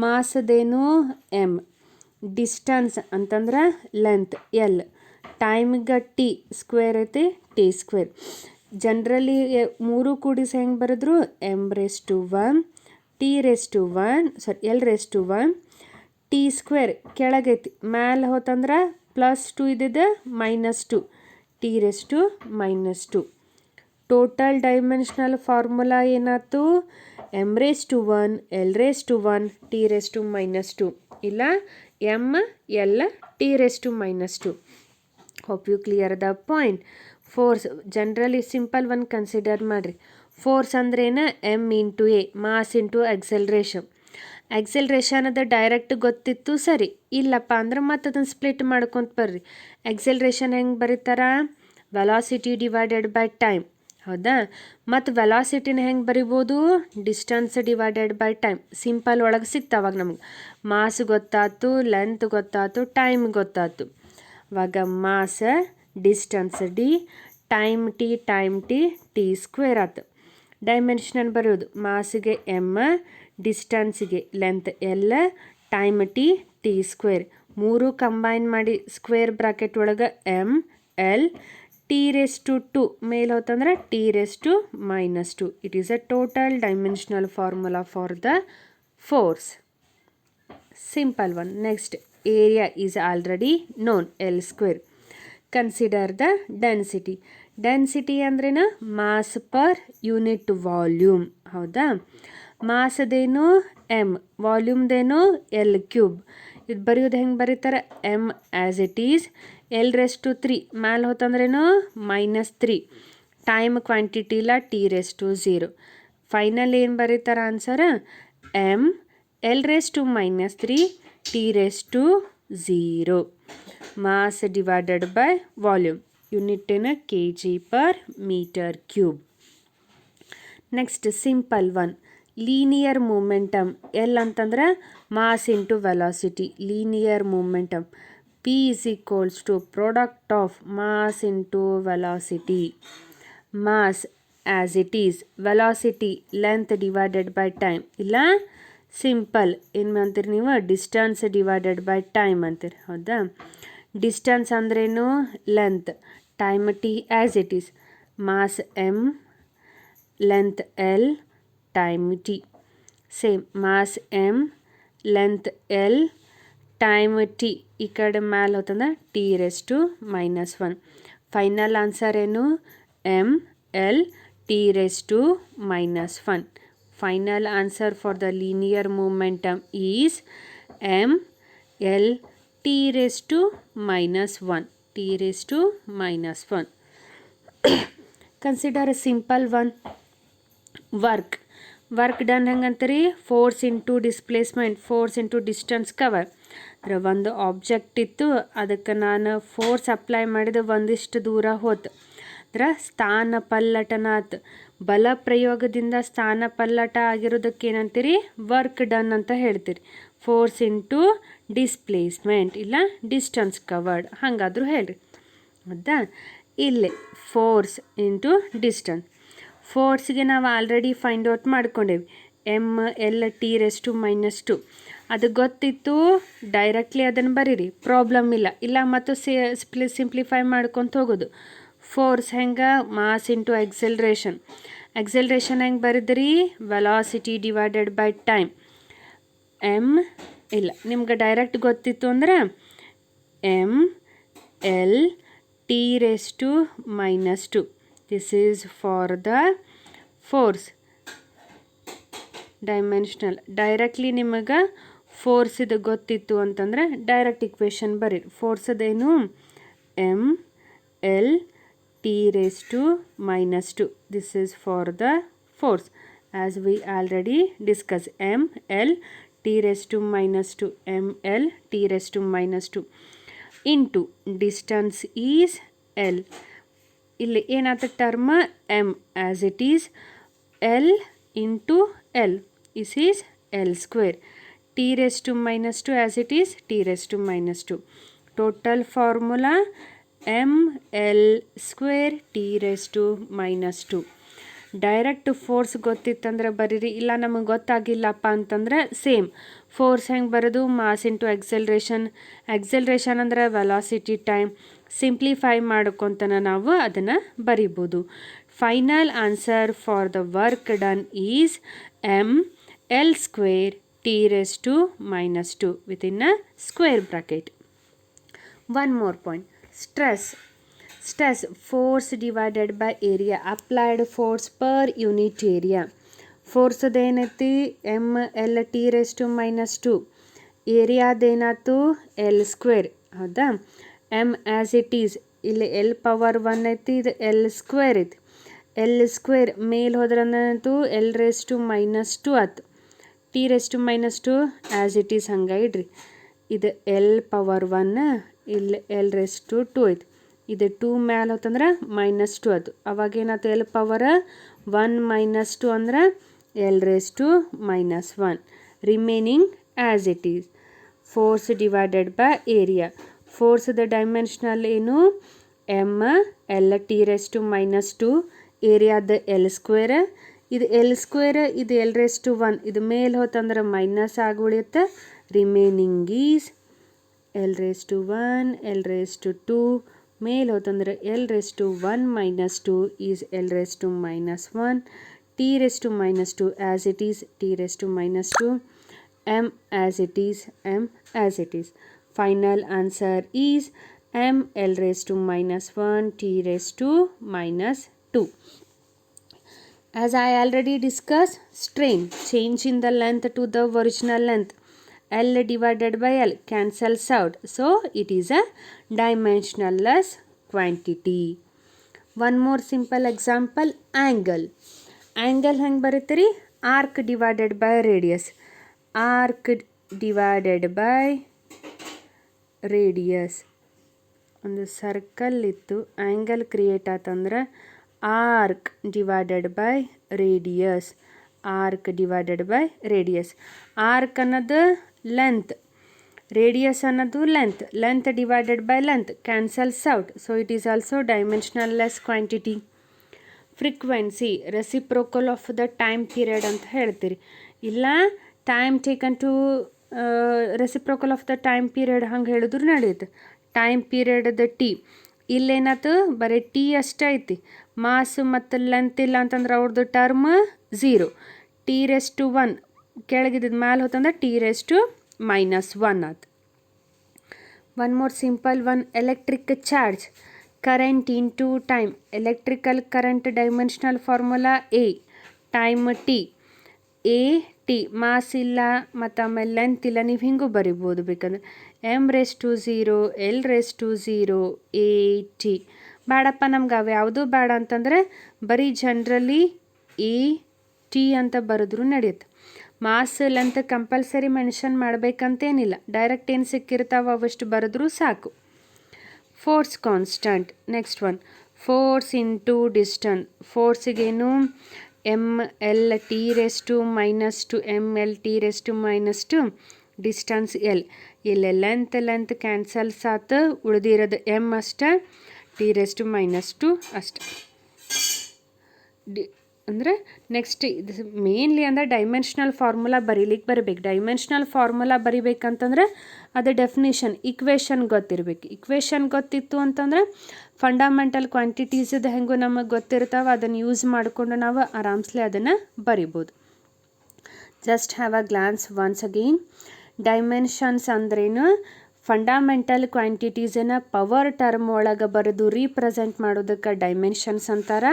ಮಾಸದೇನು? ಎಮ್. ಡಿಸ್ಟನ್ಸ್ ಅಂತಂದ್ರೆ ಲೆಂತ್ ಎಲ್. ಟೈಮ್ಗೆ ಟಿ ಸ್ಕ್ವೇರ್ ಐತಿ, ಟಿ ಸ್ಕ್ವೇರ್. ಜನರಲಿ ಮೂರು ಕೂಡಿಸಿ ಹೆಂಗೆ ಬರೆದ್ರು? M raise to 1 T raise to 1 L raise to 1 T square ಕೆಳಗೈತಿ, ಮ್ಯಾಲೆ ಹೋತಂದ್ರೆ +2 ಇದ್ದಿದ್ದು -2 T raise to -2. Total dimensional formula ಏನಾಯ್ತು? M raise to 1 L raise to 1 T raise to -2 ಇಲ್ಲ M L T raise to -2. Hope you clear the point. Force generally simple one consider ಮಾಡಿರಿ. ಫೋರ್ಸ್ ಅಂದ್ರೇನು? M into A, mass into acceleration. Acceleration ಅದು ಡೈರೆಕ್ಟ್ ಗೊತ್ತಿತ್ತು ಸರಿ, ಇಲ್ಲಪ್ಪ ಅಂದ್ರೆ ಮತ್ತೆ ಅದನ್ನು ಸ್ಪ್ಲಿಟ್ ಮಾಡ್ಕೊತ ಬರ್ರಿ. ಎಕ್ಸೆಲರೇಷನ್ ಹೆಂಗೆ ಬರೀತಾರ? Velocity divided by time. ಹೌದಾ? ಮತ್ತು ವೆಲಾಸಿಟಿನ ಹೆಂಗೆ ಬರಿಬೋದು? Distance divided by time. Simple ಒಳಗೆ ಸಿಕ್ತಾವಾಗ ನಮ್ಗೆ ಮಾಸ್ ಗೊತ್ತಾಯ್ತು, ಲೆಂತ್ ಗೊತ್ತಾಯ್ತು, ಟೈಮ್ ಗೊತ್ತಾಯ್ತು. ಇವಾಗ mass distance D, time T T square ಆಯ್ತು. ಡೈಮೆನ್ಷನ್ ಬರೆಯೋದು ಮಾಸಿಗೆ ಎಮ್, ಡಿಸ್ಟನ್ಸಿಗೆ length L, time T square. ಮೂರು ಕಂಬೈನ್ ಮಾಡಿ ಸ್ಕ್ವೇರ್ ಬ್ರಾಕೆಟ್ ಒಳಗೆ M L T raise to 2 ಮೇಲೆ ಹೋತಂದ್ರೆ T raise to -2. It is a total dimensional formula for the force. Simple one. Next, area is already known, L square. Consider the density. Density ಅಂದ್ರೇನು? Mass per unit volume. ಹೌದಾ? ಮಾಸದೇನು? ಎಮ್. ವಾಲ್ಯೂಮ್ದೇನು? L cube. ಇದು ಬರೆಯೋದು ಹೆಂಗೆ ಬರೀತಾರೆ? M as it is, L raise to 3 ಮ್ಯಾಲೆ ಹೋತಂದ್ರೇನು? -3. ಟೈಮ್ ಕ್ವಾಂಟಿಟಿ ಇಲ್ಲ, ಟಿ ರೇಸ್ ಟು 0. ಫೈನಲ್ ಏನು ಬರೀತಾರೆ answer? M L raise to -3 T raise to 0. Mass divided by volume. Unit in kg per meter cube. Next simple one, linear momentum L ಅಂತಂದ್ರೆ mass into velocity. Linear momentum P is equals to product of mass into velocity. Mass as it is, velocity length divided by time. ಇಲ್ಲ ಸಿಂಪಲ್ ಏನು ಅಂತೀರಿ ನೀವು, ಡಿಸ್ಟನ್ಸ್ ಡಿವೈಡೆಡ್ ಬೈ ಟೈಮ್ ಅಂತೀರಿ. ಹೌದಾ? ಡಿಸ್ಟನ್ಸ್ ಅಂದ್ರೇನು, length. Time T as it is. Mass M, length L, time T. Same mass M, length L, time T. ಈ ಕಡೆ ಮ್ಯಾಲೆ ಹೋತಂದ್ರೆ T⁻⁻1. ಫೈನಲ್ ಆನ್ಸರ್ ಏನು, M L T⁻⁻1. Final answer for the linear momentum is M L T⁻⁻1. T⁻⁻1. Consider a simple one. Work done ಹೆಂಗಂತೀರಿ, force into displacement, force into distance cover. ಅಂದ್ರೆ ಒಂದು ಆಬ್ಜೆಕ್ಟ್ ಇತ್ತು, ಅದಕ್ಕೆ ನಾನು ಫೋರ್ಸ್ ಅಪ್ಲೈ ಮಾಡಿದ ಒಂದಿಷ್ಟು ದೂರ ಹೋತು, ಅಂದ್ರೆ ಸ್ಥಾನ ಪಲ್ಲಟನಾತ್. ಬಲ ಪ್ರಯೋಗದಿಂದ ಸ್ಥಾನ ಪಲ್ಲಟ ಆಗಿರೋದಕ್ಕೆ ಏನಂತೀರಿ, ವರ್ಕ್ ಡನ್ ಅಂತ ಹೇಳ್ತೀರಿ. ಫೋರ್ಸ್ ಇಂಟು ಡಿಸ್ಪ್ಲೇಸ್ಮೆಂಟ್ ಇಲ್ಲ ಡಿಸ್ಟನ್ಸ್ ಕವರ್ಡ್ ಹಾಗಾದರೂ ಹೇಳ್ರಿ. ಹೌದಾ? ಇಲ್ಲಿ ಫೋರ್ಸ್ ಇಂಟು ಡಿಸ್ಟನ್ಸ್. ಫೋರ್ಸ್ಗೆ ನಾವು ಆಲ್ರೆಡಿ ಫೈಂಡ್ ಔಟ್ ಮಾಡ್ಕೊಂಡೇವಿ, ML T⁻⁻2. ಅದು ಗೊತ್ತಿತ್ತು, ಡೈರೆಕ್ಟ್ಲಿ ಅದನ್ನು ಬರೀರಿ, ಪ್ರಾಬ್ಲಮ್ ಇಲ್ಲ ಮತ್ತು ಸಿಂಪ್ಲಿಫೈ ಮಾಡ್ಕೊತ ಹೋಗೋದು. ಫೋರ್ಸ್ ಹೆಂಗೆ, ಮಾಸ್ ಇಂಟು ಎಕ್ಸೆಲ್ರೇಷನ್. ಎಕ್ಸೆಲ್ರೇಷನ್ ಹೆಂಗೆ ಬರೆದ್ರಿ, ವೆಲಾಸಿಟಿ ಡಿವೈಡೆಡ್ ಬೈ ಟೈಮ್. ಇಲ್ಲ ನಿಮ್ಗೆ ಡೈರೆಕ್ಟ್ ಗೊತ್ತಿತ್ತು ಅಂದ್ರೆ ML T⁻⁻2. This is for the force dimensional. Directly ನಿಮಗೆ ಫೋರ್ಸ್ ಇದು ಗೊತ್ತಿತ್ತು ಅಂತಂದ್ರೆ ಡೈರೆಕ್ಟ್ ಇಕ್ವೇಷನ್ ಬರೀರಿ. ಫೋರ್ಸದೇನು, ML T⁻⁻2. This is for the force as we already discuss. ML T⁻⁻2. ML T⁻⁻2 into distance is L. ಇಲ್ಲಿ ಏನಾದ term, M as it is, L into L. This is L square. T⁻⁻2 as it is T⁻⁻2. Total formula ML square T⁻⁻2. Direct force ಗೊತ್ತಿತ್ತಂದ್ರೆ ಬರೀರಿ, ಇಲ್ಲ ನಮಗೆ ಗೊತ್ತಾಗಿಲ್ಲಪ್ಪ ಅಂತಂದ್ರೆ ಸೇಮ್ ಫೋರ್ಸ್ ಹೆಂಗೆ ಬರೋದು, ಮಾಸ್ ಇಂಟು ಎಕ್ಸೆಲ್ರೇಷನ್ ಅಂದ್ರೆ ವೆಲಾಸಿಟಿ ಟೈಮ್. ಸಿಂಪ್ಲಿಫೈ ಮಾಡ್ಕೊತನ ನಾವು ಅದನ್ನು ಬರಿಬೋದು. Final answer for the work done is ML square T⁻⁻2 within a square bracket. One more point. Stress, force divided by area, applied force per unit area. Force ಅದೇನೈತಿ, ML T⁻⁻2. ಏರಿಯಾದೇನಾಯ್ತು, L square. ಹೌದಾ? M ಆ್ಯಸ್ ಇಟ್ ಈಸ್, ಇಲ್ಲಿ L ಪವರ್ 1 ಐತಿ, ಇದು L ಸ್ಕ್ವೇರ್ ಐತಿ. L ಸ್ಕ್ವೇರ್ ಮೇಲೆ ಹೋದ್ರಂತೂ L⁻⁻2 ಆಯ್ತು. T⁻⁻2 ಆ್ಯಸ್ ಇಟ್ ಈಸ್ ಹಂಗೆ ಇಡ್ರಿ. ಇದು L ಪವರ್ 1, ಇಲ್ಲಿ L⁻2 ಐತಿ. ಇದು 2 ಮ್ಯಾಲೆ ಹೋತಂದ್ರೆ -2 ಆಯ್ತು. ಅವಾಗೇನಾಯ್ತು, L ಪವರ್ 1 -2 ಅಂದ್ರೆ L⁻⁻1 remaining as it is. Force divided by area. ಫೋರ್ಸ್ದ ಡೈಮೆನ್ಷನಲ್ ಏನು, ML T⁻⁻2. ಏರಿಯಾದ L ಸ್ಕ್ವೇರ್. ಇದು L ಸ್ಕ್ವೇರ್, ಇದು L⁻1. ಇದು ಮೇಲೆ ಹೋತಂದ್ರೆ ಮೈನಸ್ ಆಗಿ ಉಳಿಯುತ್ತೆ. Remaining is L⁻1, L⁻2. ಮೇಲೆ ಹೋತಂದ್ರೆ L⁻1 -2 is L⁻1. T⁻⁻2 as it is T⁻⁻2. M as it is M as it is. Final answer is ML⁻1 T⁻⁻2. As I already discussed, strain, change in the length to the original length. L divided by L cancels out. So it is a dimensionless quantity. One more simple example, angle. Angle ಹೆಂಗೆ ಬರೀತೀರಿ, arc divided by radius. Arc divided by radius. ಒಂದು ಸರ್ಕಲ್ ಇತ್ತು, ಆ್ಯಂಗಲ್ ಕ್ರಿಯೇಟ್ ಆತಂದ್ರೆ arc divided by radius. Arc divided by radius. Arc ಅನ್ನೋದು ಲೆಂತ್, ರೇಡಿಯಸ್ ಅನ್ನೋದು length divided by length cancels out. So it is also dimensionless quantity. Frequency reciprocal of the time period ಅಂತ ಹೇಳ್ತೀರಿ. ಇಲ್ಲ time taken to reciprocal of the time period ಹಂಗೆ ಹೇಳಿದ್ರು ನಡೆಯುತ್ತೆ. ಟೈಮ್ ಪೀರಿಯಡ್ದ ಟಿ, ಇಲ್ಲೇನಾಯ್ತು ಬರೀ ಟಿ ಅಷ್ಟೇ ಐತಿ, ಮಾಸ್ ಮತ್ತು ಲೆಂತ್ ಇಲ್ಲ ಅಂತಂದ್ರೆ ಅವ್ರದ್ದು ಟರ್ಮ್ 0. T⁻1 ಕೆಳಗಿದ್ದು ಮ್ಯಾಲೆ ಹೋತಂದ್ರೆ T⁻⁻1 ಆಯ್ತು. One more simple one, electric charge current into time. Electrical current dimensional formula A, time T, A T, mass ಇಲ್ಲ ಮತ್ತು ಆಮೇಲೆ ಲೆಂತ್ ಇಲ್ಲ, ನೀವು ಹಿಂಗೂ ಬರಿಬೋದು ಬೇಕಂದ್ರೆ m⁻⁴ l⁻⁴ ಎ ಟಿ. ಬೇಡಪ್ಪ ನಮ್ಗೆ ಅವು ಯಾವುದೂ ಬೇಡ ಅಂತಂದರೆ ಬರೀ ಜನರಲಿ ಎ ಟಿ ಅಂತ ಬರೆದ್ರೂ ನಡೆಯುತ್ತೆ. ಮಾಸ್ ಲೆಂತ್ ಕಂಪಲ್ಸರಿ ಮೆನ್ಷನ್ ಮಾಡಬೇಕಂತೇನಿಲ್ಲ, ಡೈರೆಕ್ಟ್ ಏನು ಸಿಕ್ಕಿರ್ತಾವೆ ಅವಷ್ಟು ಬರೆದ್ರೂ ಸಾಕು. Force constant. Next one, force into distance. ಫೋರ್ಸಿಗೇನು mLT⁻⁻2 mLT⁻⁻2 ಡಿಸ್ಟನ್ಸ್ ಎಲ್. ಇಲ್ಲಿ ಲೆಂತ್ ಕ್ಯಾನ್ಸಲ್ಸ್ ಆತು, ಉಳಿದಿರೋದು ಎಮ್ ಅಷ್ಟೇ, T⁻⁻2 ಅಷ್ಟೆ. ಅಂದರೆ ನೆಕ್ಸ್ಟ್ ಇದು ಮೇನ್ಲಿ ಅಂದರೆ ಡೈಮೆನ್ಷನಲ್ ಫಾರ್ಮುಲಾ ಬರಬೇಕು. ಡೈಮೆನ್ಷನಲ್ ಫಾರ್ಮುಲಾ ಬರಿಬೇಕಂತಂದ್ರೆ ಅದು ಡೆಫಿನಿಷನ್ ಇಕ್ವೇಷನ್ ಗೊತ್ತಿರಬೇಕು. ಇಕ್ವೇಷನ್ ಗೊತ್ತಿತ್ತು ಅಂತಂದ್ರೆ ಫಂಡಮೆಂಟಲ್ ಕ್ವಾಂಟಿಟೀಸದು ಹೆಂಗೂ ನಮಗೆ ಗೊತ್ತಿರ್ತಾವೆ, ಅದನ್ನು ಯೂಸ್ ಮಾಡಿಕೊಂಡು ನಾವು ಆರಾಮ್ಸಲೆ ಅದನ್ನು ಬರಿಬೋದು. Just have a glance once again. Dimensions ಅಂದ್ರೇನು, ಫಂಡಮೆಂಟಲ್ ಕ್ವಾಂಟಿಟೀಸನ್ನು ಪವರ್ ಟರ್ಮ್ ಒಳಗೆ ಬರೆದು ರೀಪ್ರೆಸೆಂಟ್ ಮಾಡೋದಕ್ಕೆ ಡೈಮೆನ್ಷನ್ಸ್ ಅಂತಾರೆ.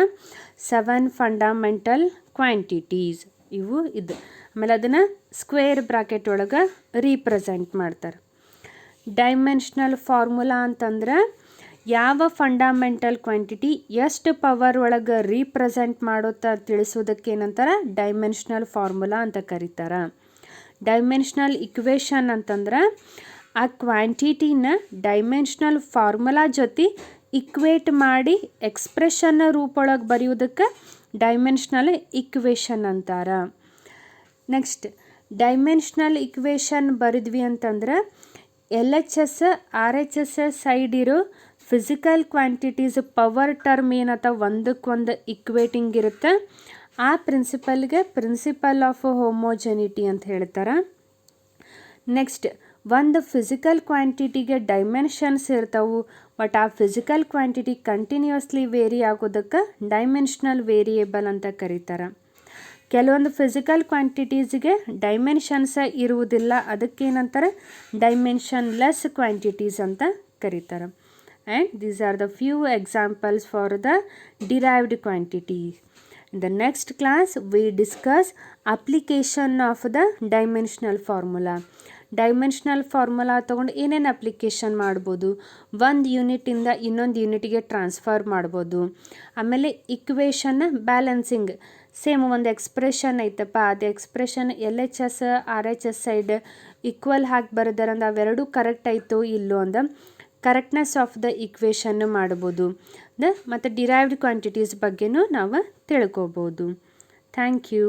7 ಫಂಡಮೆಂಟಲ್ ಕ್ವಾಂಟಿಟೀಸ್ ಇವು ಇದು. ಆಮೇಲೆ ಅದನ್ನು ಸ್ಕ್ವೇರ್ ಬ್ರಾಕೆಟ್ ಒಳಗೆ ರೀಪ್ರೆಸೆಂಟ್ ಮಾಡ್ತಾರೆ. ಡೈಮೆನ್ಷನಲ್ ಫಾರ್ಮುಲಾ ಅಂತಂದ್ರೆ ಯಾವ ಫಂಡಮೆಂಟಲ್ ಕ್ವಾಂಟಿಟಿ ಎಷ್ಟು ಪವರ್ ಒಳಗೆ ರೀಪ್ರೆಸೆಂಟ್ ಮಾಡೋತ್ತ ತಿಳಿಸೋದಕ್ಕೆ ಏನಂತಾರೆ, ಡೈಮೆನ್ಷನಲ್ ಫಾರ್ಮುಲಾ ಅಂತ ಕರೀತಾರೆ. ಡೈಮೆನ್ಷನಲ್ ಇಕ್ವೇಷನ್ ಅಂತಂದ್ರೆ ಆ ಕ್ವಾಂಟಿಟಿನ ಡೈಮೆನ್ಷನಲ್ ಫಾರ್ಮುಲಾ ಜೊತೆ ಇಕ್ವೇಟ್ ಮಾಡಿ ಎಕ್ಸ್ಪ್ರೆಷನ್ ರೂಪೊಳಗೆ ಬರೆಯೋದಕ್ಕೆ ಡೈಮೆನ್ಷನಲ್ ಇಕ್ವೇಷನ್ ಅಂತಾರೆ. ನೆಕ್ಸ್ಟ್ ಡೈಮೆನ್ಷನಲ್ ಇಕ್ವೇಷನ್ ಬರೆದ್ವಿ ಅಂತಂದ್ರೆ LHS RHS ಸೈಡ್ ಇರೋ ಫಿಸಿಕಲ್ ಕ್ವಾಂಟಿಟೀಸ್ ಪವರ್ ಟರ್ಮ್ ಏನತ್ತ ಒಂದಕ್ಕೊಂದು ಇಕ್ವೇಟಿಂಗ್ ಇರುತ್ತೆ. ಆ ಪ್ರಿನ್ಸಿಪಲ್ಗೆ ಪ್ರಿನ್ಸಿಪಲ್ ಆಫ್ ಹೋಮೋಜೆನಿಟಿ ಅಂತ ಹೇಳ್ತಾರೆ. ನೆಕ್ಸ್ಟ್ ಒಂದು ಫಿಸಿಕಲ್ ಕ್ವಾಂಟಿಟಿಗೆ ಡೈಮೆನ್ಷನ್ಸ್ ಇರ್ತಾವೆ, ಬಟ್ ಆ ಫಿಸಿಕಲ್ ಕ್ವಾಂಟಿಟಿ ಕಂಟಿನ್ಯೂಸ್ಲಿ ವೇರಿ ಆಗೋದಕ್ಕೆ ಡೈಮೆನ್ಷನಲ್ ವೇರಿಯೇಬಲ್ ಅಂತ ಕರೀತಾರೆ. ಕೆಲವೊಂದು ಫಿಸಿಕಲ್ ಕ್ವಾಂಟಿಟೀಸ್ಗೆ ಡೈಮೆನ್ಷನ್ಸ ಇರುವುದಿಲ್ಲ, ಅದಕ್ಕೇನಂತಾರೆ ಡೈಮೆನ್ಷನ್ಲೆಸ್ ಕ್ವಾಂಟಿಟೀಸ್ ಅಂತ ಕರೀತಾರೆ. And these are the few examples for the derived quantity. In the next class we discuss application of the dimensional formula. Dimensional formula ತೊಗೊಂಡು ಏನೇನು ಅಪ್ಲಿಕೇಶನ್ ಮಾಡ್ಬೋದು, ಒಂದು ಯೂನಿಟಿಂದ ಇನ್ನೊಂದು ಯೂನಿಟಿಗೆ ಟ್ರಾನ್ಸ್ಫರ್ ಮಾಡ್ಬೋದು. ಆಮೇಲೆ ಇಕ್ವೇಷನ್ ಬ್ಯಾಲೆನ್ಸಿಂಗ್, ಸೇಮ್ ಒಂದು ಎಕ್ಸ್ಪ್ರೆಷನ್ ಐತಪ್ಪ, ಅದು expression LHS RHS side equal ಹಾಕಿ ಬರೆದಾರಂದ್ರೆ ಅವೆರಡೂ ಕರೆಕ್ಟ್ ಆಯಿತು ಇಲ್ಲೋ ಅಂದ ಕರೆಕ್ಟ್ನೆಸ್ ಆಫ್ ದ ಇಕ್ವೇಷನ್ ಮಾಡ್ಬೋದು. ಮತ್ತು ಡಿರೈವ್ಡ್ ಕ್ವಾಂಟಿಟೀಸ್ ಬಗ್ಗೆನೂ ನಾವು ತಿಳ್ಕೊಬೋದು. Thank you.